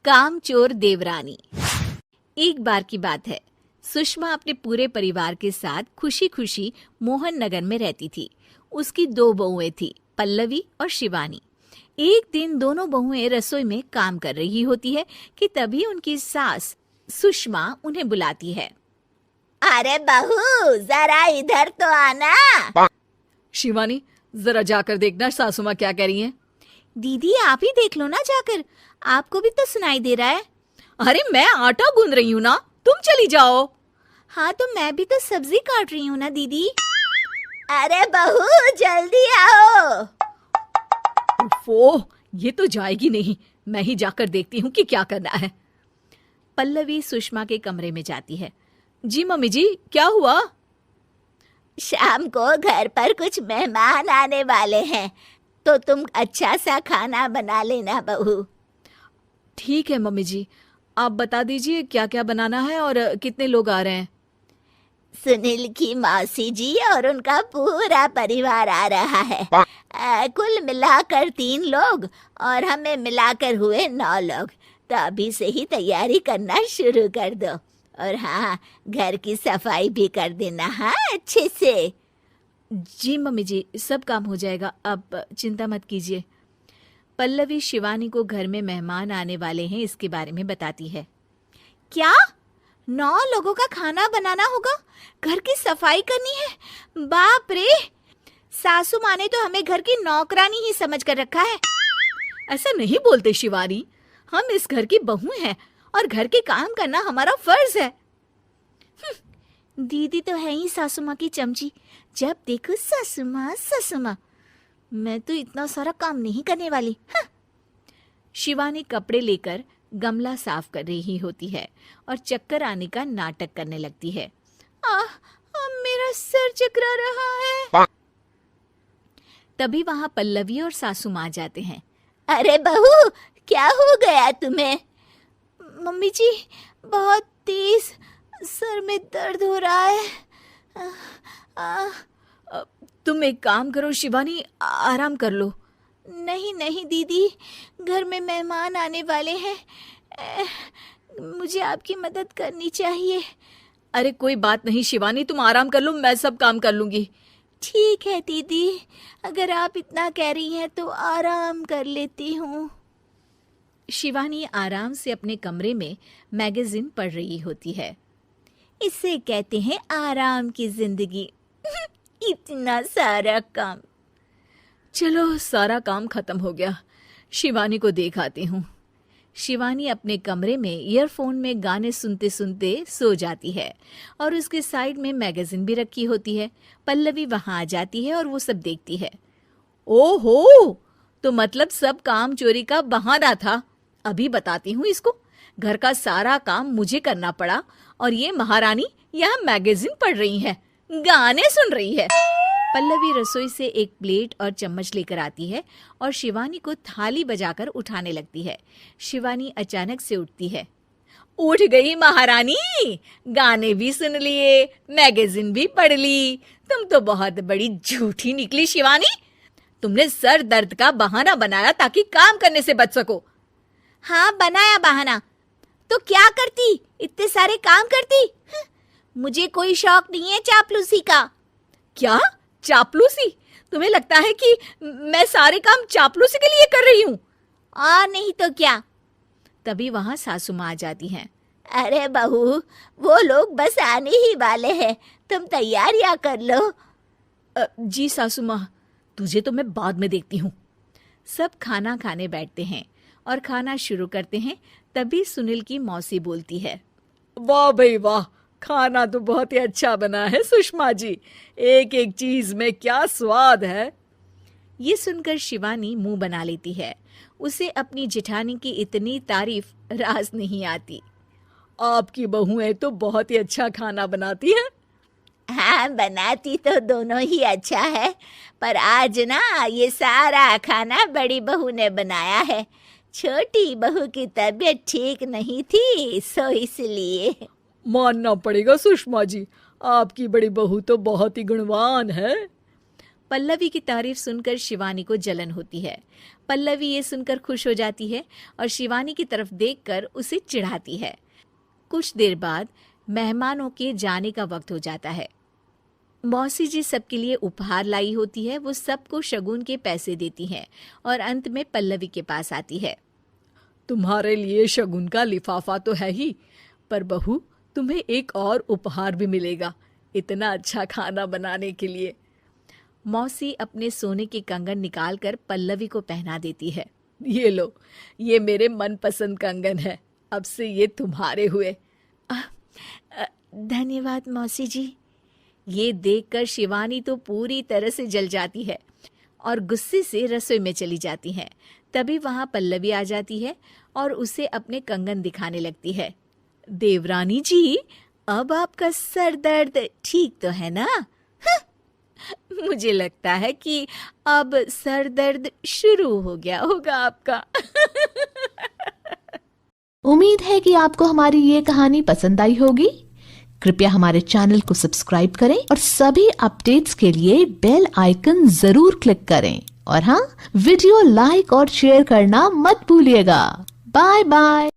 कामचोर देवरानी। एक बार की बात है, सुषमा अपने पूरे परिवार के साथ खुशी खुशी मोहन नगर में रहती थी। उसकी 2 बहुएं थी, पल्लवी और शिवानी। एक दिन दोनों बहुएं रसोई में काम कर रही होती है कि तभी उनकी सास सुषमा उन्हें बुलाती है। अरे बहू, जरा इधर तो आना। शिवानी, जरा जाकर देखना सासू माँ क्या कह रही हैं। दीदी आप ही देख लो ना जाकर, आपको भी तो सुनाई दे रहा है। अरे मैं आटा गूंद रही हूँ ना, तुम चली जाओ। हाँ तो मैं भी तो सब्जी काट रही हूँ ना दीदी। अरे बहू जल्दी आओ। ओफो, ये तो जाएगी नहीं। मैं ही जाकर देखती हूँ कि क्या करना है। पल्लवी सुषमा के कमरे में जाती है। जी मम्मी जी, क्या हुआ? शाम को घर पर कुछ मेहमान आने वाले हैं, तो तुम अच्छा सा खाना बना लेना बहू। ठीक है मम्मी जी, आप बता दीजिए क्या क्या बनाना है और कितने लोग आ रहे हैं। सुनील की मौसी जी और उनका पूरा परिवार आ रहा है। कुल मिलाकर 3 लोग और हमें मिलाकर हुए 9 लोग। तो अभी से ही तैयारी करना शुरू कर दो। और हाँ, घर की सफाई भी कर देना, हाँ, अच्छे से। जी मम्मी जी, सब काम हो जाएगा, आप चिंता मत कीजिए। पल्लवी शिवानी को घर में मेहमान आने वाले हैं इसके बारे में बताती है। क्या 9 लोगों का खाना बनाना होगा, घर की सफाई करनी है? बाप रे, सासू माँ ने तो हमें घर की नौकरानी ही समझ कर रखा है। ऐसा नहीं बोलते शिवानी, हम इस घर की बहू हैं और घर के काम करना हमारा फर्ज है। दीदी तो है ही सासू माँ की चमची, जब देखो सासू माँ सासू माँ। मैं तो इतना सारा काम नहीं करने वाली। शिवानी कपड़े लेकर गमला साफ कर रही होती है और चक्कर आने का नाटक करने लगती है। मेरा सर चकरा रहा है। तभी वहां पल्लवी और सासू माँ जाते हैं। अरे बहू, क्या हो गया तुम्हें? मम्मी जी, बहुत तेज सर में दर्द हो रहा है। तुम एक काम करो शिवानी, आराम कर लो। नहीं नहीं दीदी, घर में मेहमान आने वाले हैं, मुझे आपकी मदद करनी चाहिए। अरे कोई बात नहीं शिवानी, तुम आराम कर लो, मैं सब काम कर लूंगी। ठीक है दीदी, अगर आप इतना कह रही हैं तो आराम कर लेती हूँ। शिवानी आराम से अपने कमरे में मैगजीन पढ़ रही होती है। इसे कहते हैं आराम की जिंदगी। इतना सारा काम। चलो सारा काम खत्म हो गया, शिवानी को देख आती हूँ। शिवानी अपने कमरे में ईयरफोन में गाने सुनते सुनते सो जाती है और उसके साइड में मैगजीन भी रखी होती है। पल्लवी वहां आ जाती है और वो सब देखती है। ओहो, तो मतलब सब काम चोरी का बहाना था। अभी बताती हूँ इसको। घर का सारा काम मुझे करना पड़ा और ये महारानी यहाँ मैगजीन पढ़ रही है, गाने सुन रही है। पल्लवी रसोई से एक प्लेट और चम्मच लेकर आती है और शिवानी को थाली बजाकर उठाने लगती है। शिवानी अचानक से उठती है। उठ गई महारानी, गाने भी सुन लिए, मैगजीन भी पढ़ ली। तुम तो बहुत बड़ी झूठी निकली शिवानी। तुमने सर दर्द का बहाना बनाया ताकि काम करने से बच सको। हाँ बनाया बहाना, तो क्या करती, इतने सारे काम करती। मुझे कोई शौक नहीं है चापलूसी का। क्या चापलूसी? तुम्हें लगता है कि मैं सारे काम चापलूसी के लिए कर रही हूँ? और नहीं तो क्या। तभी वहां सासू माँ आ जाती हैं। अरे बहू, वो लोग बस आने ही वाले हैं, तुम तैयारियां कर लो। जी सासू माँ, तुझे तो मैं बाद में देखती हूँ। सब खाना खाने बैठते हैं और खाना शुरू करते हैं। तभी सुनील की मौसी बोलती है। वाह भाई वाह, खाना तो बहुत ही अच्छा बना है सुषमा जी, एक एक चीज में क्या स्वाद है। ये सुनकर शिवानी मुंह बना लेती है। उसे अपनी जेठानी की इतनी तारीफ रास नहीं आती। आपकी बहुएं तो बहुत ही अच्छा खाना बनाती हैं। हाँ, बनाती तो दोनों ही अच्छा है, पर आज ना ये सारा खाना बड़ी बहू ने बनाया है। छोटी बहू की तबीयत ठीक नहीं थी, सो इसलिए। मानना पड़ेगा सुषमा जी, आपकी बड़ी बहू तो बहुत ही गुणवान है। पल्लवी की तारीफ सुनकर शिवानी को जलन होती है। पल्लवी ये सुनकर खुश हो जाती है और शिवानी की तरफ देखकर उसे चिढ़ाती है। कुछ देर बाद मेहमानों के जाने का वक्त हो जाता है। मौसी जी सबके लिए उपहार लाई होती है। वो सबको शगुन के पैसे देती हैं और अंत में पल्लवी के पास आती है। तुम्हारे लिए शगुन का लिफाफा तो है ही, पर बहू तुम्हें एक और उपहार भी मिलेगा इतना अच्छा खाना बनाने के लिए। मौसी अपने सोने के कंगन निकालकर पल्लवी को पहना देती है। ये लो, ये मेरे मनपसंद कंगन है, अब से ये तुम्हारे हुए। धन्यवाद मौसी जी। ये देखकर शिवानी तो पूरी तरह से जल जाती है और गुस्से से रसोई में चली जाती है। तभी वहां पल्लवी आ जाती है और उसे अपने कंगन दिखाने लगती है। देवरानी जी, अब आपका सर दर्द ठीक तो है ना? मुझे लगता है कि अब सर दर्द शुरू हो गया होगा आपका। उम्मीद है कि आपको हमारी ये कहानी पसंद आई होगी। कृपया हमारे चैनल को सब्सक्राइब करें और सभी अपडेट्स के लिए बेल आइकन जरूर क्लिक करें। और हाँ, वीडियो लाइक और शेयर करना मत भूलिएगा। Bye bye.